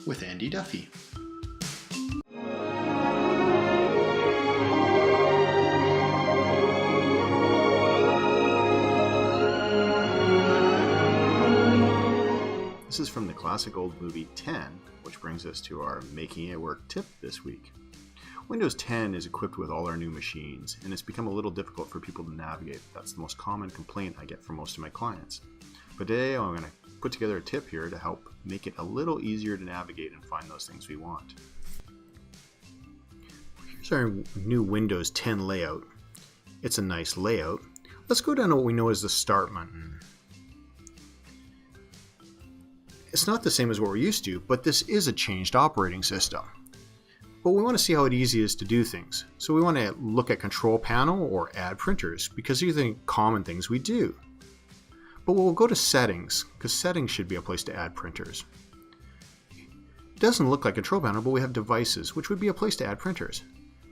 with Andy Duffy. This is from the classic old movie 10, which brings us to our Making It Work tip this week. Windows 10 is equipped with all our new machines, and it's become a little difficult for people to navigate. That's the most common complaint I get from most of my clients. But today I'm going to put together a tip here to help make it a little easier to navigate and find those things we want. Here's our new Windows 10 layout. It's a nice layout. Let's go down to what we know as the Start button. It's not the same as what we're used to, but this is a changed operating system. But we want to see how easy it is to do things. So we want to look at Control Panel or Add Printers, because these are the common things we do. But we'll go to Settings, because Settings should be a place to add printers. It doesn't look like Control Panel, but we have Devices, which would be a place to add printers.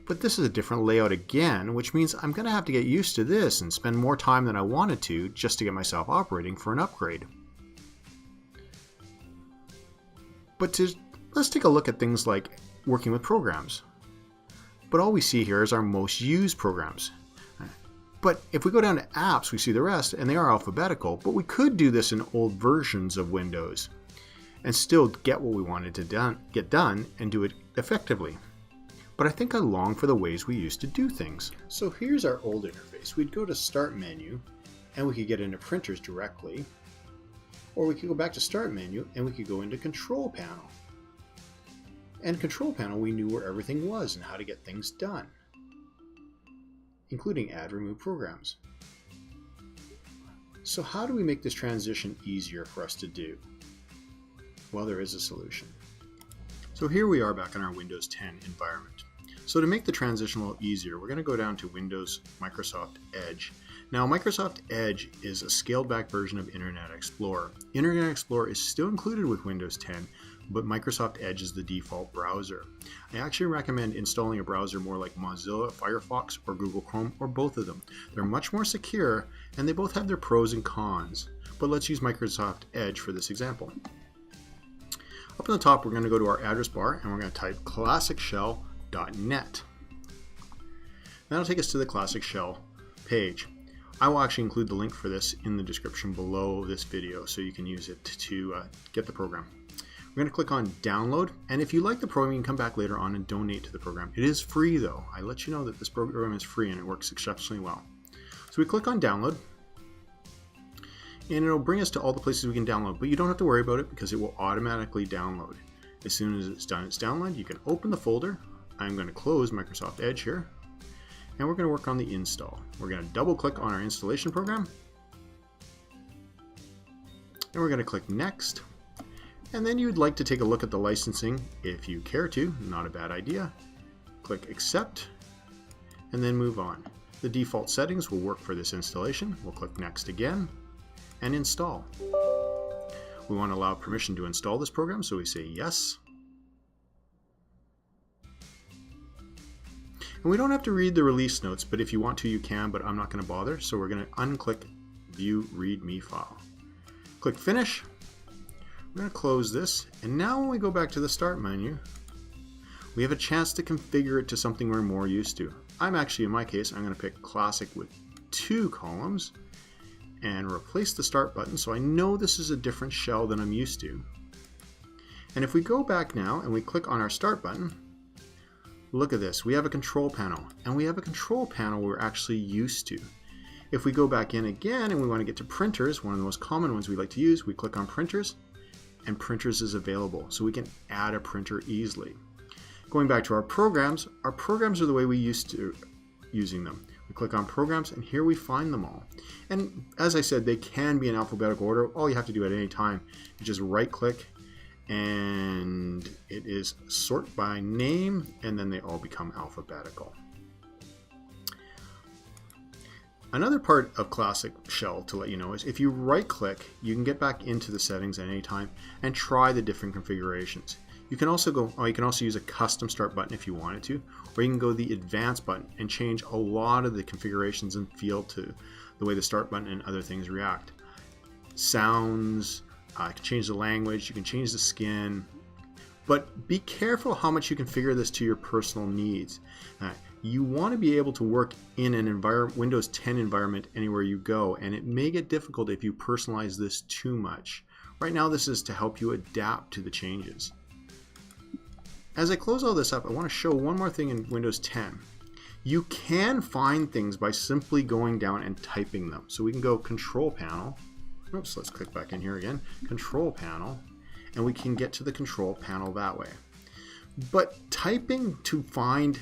But this is a different layout again, which means I'm going to have to get used to this and spend more time than I wanted to just to get myself operating for an upgrade. But let's take a look at things like working with programs. But all we see here is our most used programs. But if we go down to apps, we see the rest, and they are alphabetical, but we could do this in old versions of Windows and still get what we wanted to get done and do it effectively. But I think I long for the ways we used to do things. So here's our old interface. We'd go to Start menu, and we could get into Printers directly. Or we could go back to Start menu and we could go into Control Panel. And Control Panel, we knew where everything was and how to get things done, including add, remove programs. So how do we make this transition easier for us to do? Well, there is a solution. So here we are back in our Windows 10 environment. So to make the transition a little easier, we're going to go down to Windows Microsoft Edge. Now, Microsoft Edge is a scaled back version of Internet Explorer. Internet Explorer is still included with Windows 10, but Microsoft Edge is the default browser. I actually recommend installing a browser more like Mozilla Firefox or Google Chrome, or both of them. They're much more secure, and they both have their pros and cons. But let's use Microsoft Edge for this example. Up on the top, we're going to go to our address bar, and we're going to type ClassicShell.net. That'll take us to the Classic Shell page. I will actually include the link for this in the description below this video so you can use it to get the program. We're going to click on Download, and if you like the program, you can come back later on and donate to the program. It is free though. I let you know that this program is free and it works exceptionally well. So we click on Download, and it'll bring us to all the places we can download, but you don't have to worry about it because it will automatically download. As soon as it's done its download, you can open the folder. I'm going to close Microsoft Edge here. And we're going to work on the install. We're going to double click on our installation program. And we're going to click Next. And then you'd like to take a look at the licensing if you care to, not a bad idea. Click Accept, and then move on. The default settings will work for this installation. We'll click Next again, and Install. We want to allow permission to install this program, so we say Yes. And we don't have to read the release notes, but if you want to, you can, but I'm not going to bother. So we're going to unclick View README File. Click Finish. We're going to close this. And now when we go back to the Start menu, we have a chance to configure it to something we're more used to. I'm actually, in my case, I'm going to pick Classic with 2 columns and replace the Start button. So I know this is a different shell than I'm used to. And if we go back now and we click on our Start button, look at this. We have a Control Panel, and we have a Control Panel we're actually used to. If we go back in again and we want to get to Printers, one of the most common ones we like to use, we click on Printers, and Printers is available, so we can add a printer easily. Going back to our programs are the way we used to using them. We click on Programs, and here we find them all. And as I said, they can be in alphabetical order. All you have to do at any time is just right-click, and it is sort by name, and then they all become alphabetical. Another part of Classic Shell to let you know is if you right click, you can get back into the settings at any time and try the different configurations. You can also use a custom start button if you wanted to, or you can go the advanced button and change a lot of the configurations and feel to the way the start button and other things react. Sounds, you can change the language, you can change the skin, But be careful how much you configure this to your personal needs. You want to be able to work in an Windows 10 environment anywhere you go, and it may get difficult if you personalize this too much. Right now this is to help you adapt to the changes. As I close all this up, I want to show one more thing in Windows 10. You can find things by simply going down and typing them. So we can go Control Panel. Oops, let's click back in here again. Control Panel. And we can get to the Control Panel that way. But typing to find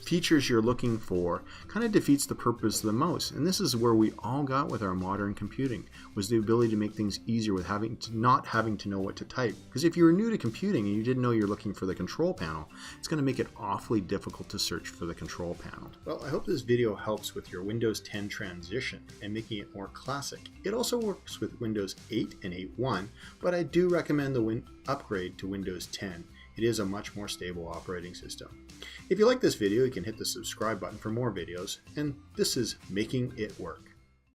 features you're looking for kind of defeats the purpose the most. And this is where we all got with our modern computing, was the ability to make things easier with not having to know what to type. Because if you were new to computing and you didn't know you're looking for the control panel, it's going to make it awfully difficult to search for the control panel. Well, I hope this video helps with your Windows 10 transition and making it more classic. It also works with Windows 8 and 8.1, but I do recommend the upgrade to Windows 10. It is a much more stable operating system. If you like this video, you can hit the subscribe button for more videos, and this is Making It Work.